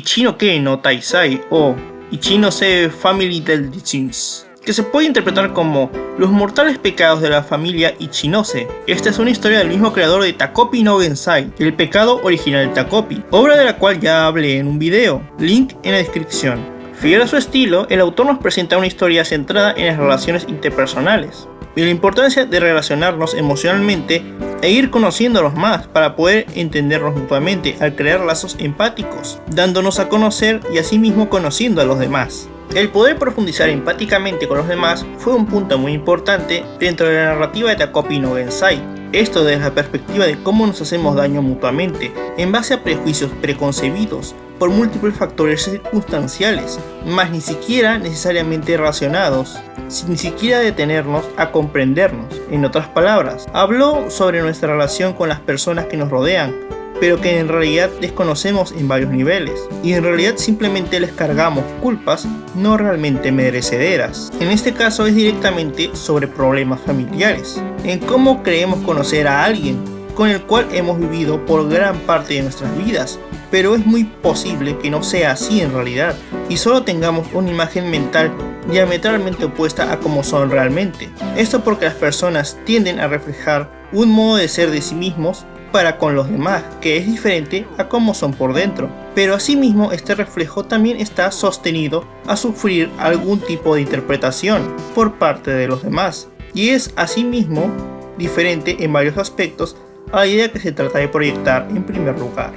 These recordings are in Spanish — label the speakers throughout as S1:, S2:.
S1: Ichinokei no Taisai o Ichinose Family Deadly Sins, que se puede interpretar como los mortales pecados de la familia Ichinose. Esta es una historia del mismo creador de Takopi no Gensai, el pecado original de Takopi, obra de la cual ya hablé en un video, link en la descripción. Fiel a su estilo, el autor nos presenta una historia centrada en las relaciones interpersonales y la importancia de relacionarnos emocionalmente e ir conociéndonos más para poder entendernos mutuamente al crear lazos empáticos, dándonos a conocer y asimismo conociendo a los demás. El poder profundizar empáticamente con los demás fue un punto muy importante dentro de la narrativa de Takopi no Gensai. Esto desde la perspectiva de cómo nos hacemos daño mutuamente en base a prejuicios preconcebidos por múltiples factores circunstanciales, más ni siquiera necesariamente relacionados, sin ni siquiera detenernos a comprendernos. En otras palabras, habló sobre nuestra relación con las personas que nos rodean, pero que en realidad desconocemos en varios niveles, y en realidad simplemente les cargamos culpas no realmente merecederas. En este caso es directamente sobre problemas familiares, en cómo creemos conocer a alguien con el cual hemos vivido por gran parte de nuestras vidas, pero es muy posible que no sea así en realidad, y solo tengamos una imagen mental diametralmente opuesta a cómo son realmente. Esto porque las personas tienden a reflejar un modo de ser de sí mismos para con los demás, que es diferente a cómo son por dentro, pero asimismo este reflejo también está sostenido a sufrir algún tipo de interpretación por parte de los demás, y es asimismo diferente en varios aspectos a la idea que se trata de proyectar en primer lugar.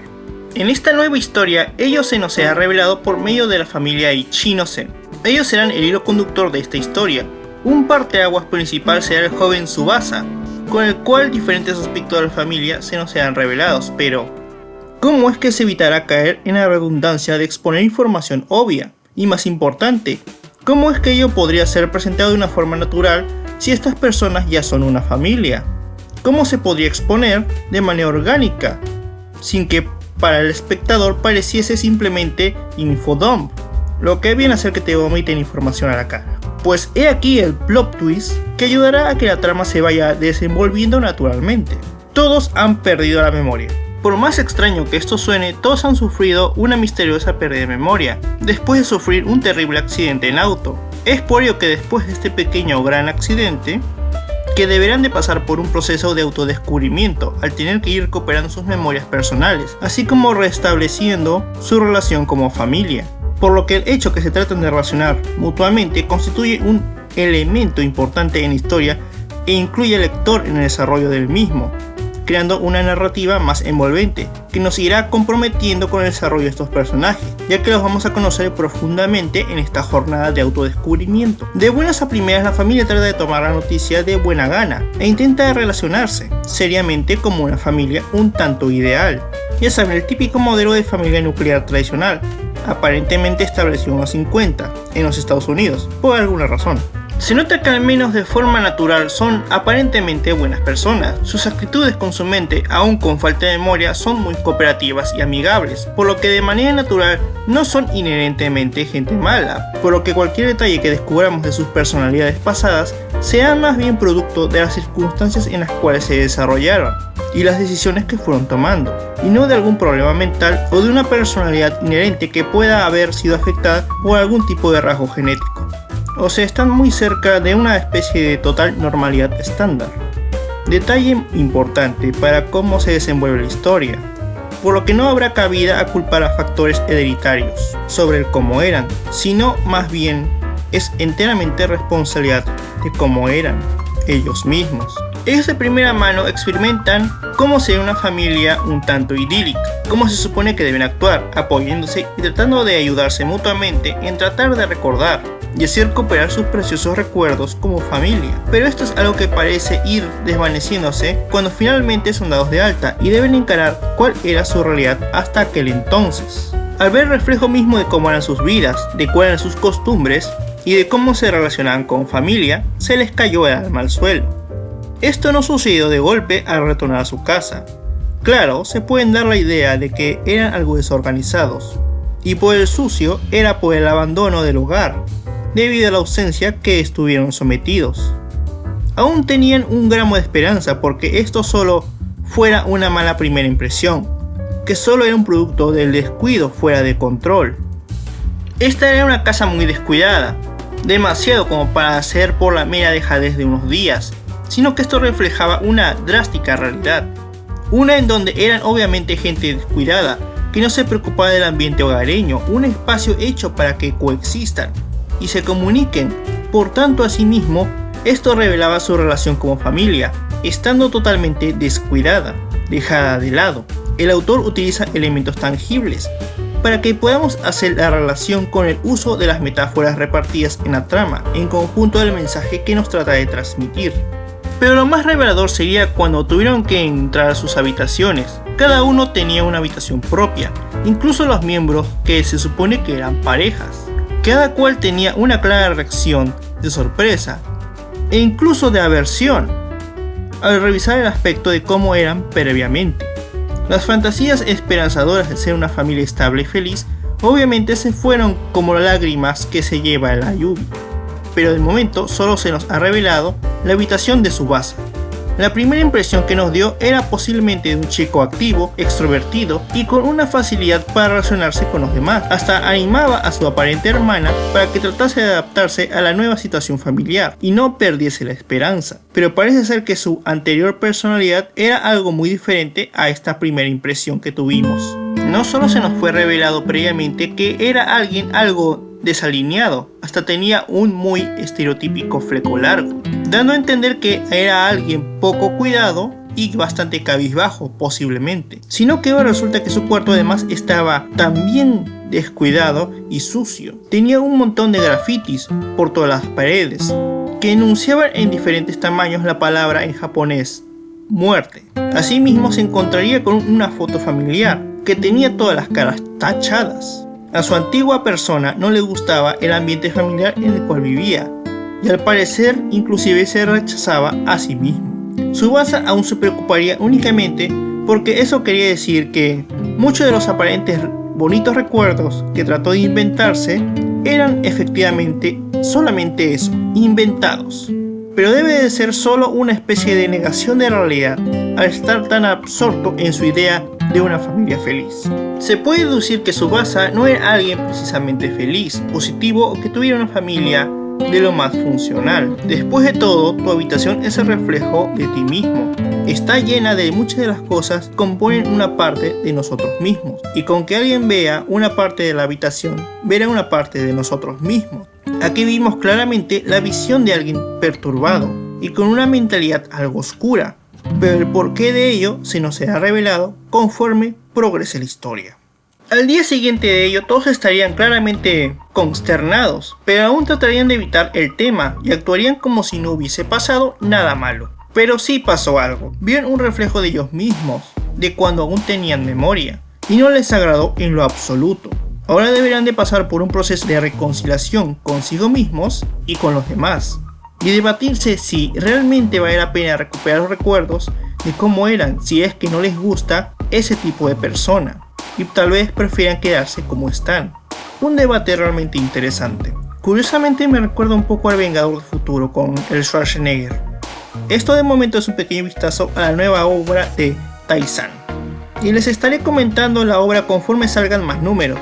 S1: En esta nueva historia, ellos se nos ha revelado por medio de la familia Ichinose. Ellos serán el hilo conductor de esta historia. Un parteaguas principal será el joven Tsubasa, con el cual diferentes aspectos de la familia se nos serán revelados, pero ¿cómo es que se evitará caer en la redundancia de exponer información obvia? Y más importante, ¿cómo es que ello podría ser presentado de una forma natural si estas personas ya son una familia? ¿Cómo se podría exponer de manera orgánica, sin que para el espectador pareciese simplemente infodump, lo que viene a hacer que te vomiten información a la cara? Pues he aquí el plot twist que ayudará a que la trama se vaya desenvolviendo naturalmente. Todos han perdido la memoria. Por más extraño que esto suene, todos han sufrido una misteriosa pérdida de memoria, después de sufrir un terrible accidente en auto. Es por ello que después de este pequeño o gran accidente, que deberán de pasar por un proceso de autodescubrimiento al tener que ir recuperando sus memorias personales, así como restableciendo su relación como familia. Por lo que el hecho que se tratan de relacionar mutuamente constituye un elemento importante en la historia e incluye al lector en el desarrollo del mismo, creando una narrativa más envolvente que nos irá comprometiendo con el desarrollo de estos personajes, ya que los vamos a conocer profundamente en esta jornada de autodescubrimiento. De buenas a primeras, la familia trata de tomar la noticia de buena gana e intenta relacionarse seriamente como una familia un tanto ideal. Ya saben, el típico modelo de familia nuclear tradicional, aparentemente establecido en los 50 en los Estados Unidos, por alguna razón. Se nota que al menos de forma natural son aparentemente buenas personas. Sus actitudes con su mente, aún con falta de memoria, son muy cooperativas y amigables, por lo que de manera natural no son inherentemente gente mala, por lo que cualquier detalle que descubramos de sus personalidades pasadas sea más bien producto de las circunstancias en las cuales se desarrollaron y las decisiones que fueron tomando, y no de algún problema mental o de una personalidad inherente que pueda haber sido afectada por algún tipo de rasgo genético. O sea, están muy cerca de una especie de total normalidad estándar. Detalle importante para cómo se desenvuelve la historia, por lo que no habrá cabida a culpar a factores hereditarios sobre el cómo eran, sino más bien es enteramente responsabilidad de cómo eran ellos mismos. Ellos de primera mano experimentan cómo sería una familia un tanto idílica, cómo se supone que deben actuar, apoyándose y tratando de ayudarse mutuamente en tratar de recordar y así recuperar sus preciosos recuerdos como familia. Pero esto es algo que parece ir desvaneciéndose cuando finalmente son dados de alta y deben encarar cuál era su realidad hasta aquel entonces. Al ver el reflejo mismo de cómo eran sus vidas, de cuáles eran sus costumbres y de cómo se relacionaban con familia, se les cayó el alma al suelo. Esto no sucedió de golpe al retornar a su casa. Claro, se pueden dar la idea de que eran algo desorganizados, y por el sucio era por el abandono del hogar, debido a la ausencia que estuvieron sometidos. Aún tenían un gramo de esperanza porque esto solo fuera una mala primera impresión, que solo era un producto del descuido fuera de control. Esta era una casa muy descuidada, demasiado como para hacer por la mera dejadez de unos días, sino que esto reflejaba una drástica realidad. Una en donde eran obviamente gente descuidada, que no se preocupaba del ambiente hogareño, un espacio hecho para que coexistan y se comuniquen. Por tanto, asimismo, esto revelaba su relación como familia, estando totalmente descuidada, dejada de lado. El autor utiliza elementos tangibles para que podamos hacer la relación con el uso de las metáforas repartidas en la trama, en conjunto del mensaje que nos trata de transmitir. Pero lo más revelador sería cuando tuvieron que entrar a sus habitaciones. Cada uno tenía una habitación propia, incluso los miembros que se supone que eran parejas. Cada cual tenía una clara reacción de sorpresa e incluso de aversión al revisar el aspecto de cómo eran previamente. Las fantasías esperanzadoras de ser una familia estable y feliz obviamente se fueron como lágrimas que se lleva la lluvia. Pero de momento solo se nos ha revelado la habitación de Tsubasa. La primera impresión que nos dio era posiblemente de un chico activo, extrovertido y con una facilidad para relacionarse con los demás. Hasta animaba a su aparente hermana para que tratase de adaptarse a la nueva situación familiar y no perdiese la esperanza. Pero parece ser que su anterior personalidad era algo muy diferente a esta primera impresión que tuvimos. No solo se nos fue revelado previamente que era alguien algo desalineado, hasta tenía un muy estereotípico fleco largo, dando a entender que era alguien poco cuidado y bastante cabizbajo posiblemente, sino que ahora resulta que su cuarto además estaba también descuidado y sucio. Tenía un montón de grafitis por todas las paredes que enunciaban en diferentes tamaños la palabra en japonés muerte. Asimismo se encontraría con una foto familiar que tenía todas las caras tachadas. A su antigua persona no le gustaba el ambiente familiar en el cual vivía, y al parecer inclusive se rechazaba a sí mismo. Tsubasa aún se preocuparía únicamente porque eso quería decir que muchos de los aparentes bonitos recuerdos que trató de inventarse eran efectivamente solamente eso, inventados. Pero debe de ser solo una especie de negación de realidad al estar tan absorto en su idea de una familia feliz. Se puede deducir que Tsubasa no era alguien precisamente feliz, positivo o que tuviera una familia de lo más funcional. Después de todo, tu habitación es el reflejo de ti mismo. Está llena de muchas de las cosas que componen una parte de nosotros mismos. Y con que alguien vea una parte de la habitación, verá una parte de nosotros mismos. Aquí vimos claramente la visión de alguien perturbado y con una mentalidad algo oscura. Pero el porqué de ello se nos será revelado conforme progrese la historia. Al día siguiente de ello todos estarían claramente consternados, pero aún tratarían de evitar el tema y actuarían como si no hubiese pasado nada malo. Pero sí pasó algo, vieron un reflejo de ellos mismos, de cuando aún tenían memoria, y no les agradó en lo absoluto. Ahora deberán de pasar por un proceso de reconciliación consigo mismos y con los demás, y debatirse si realmente vale la pena recuperar los recuerdos de cómo eran, si es que no les gusta ese tipo de persona y tal vez prefieran quedarse como están. Un debate realmente interesante. Curiosamente me recuerda un poco al Vengador del Futuro con el Schwarzenegger. Esto de momento es un pequeño vistazo a la nueva obra de Taizan, y les estaré comentando la obra conforme salgan más números.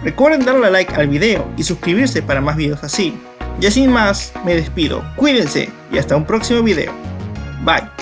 S1: Recuerden darle a like al video y suscribirse para más videos así. Ya sin más, me despido, cuídense y hasta un próximo video. Bye.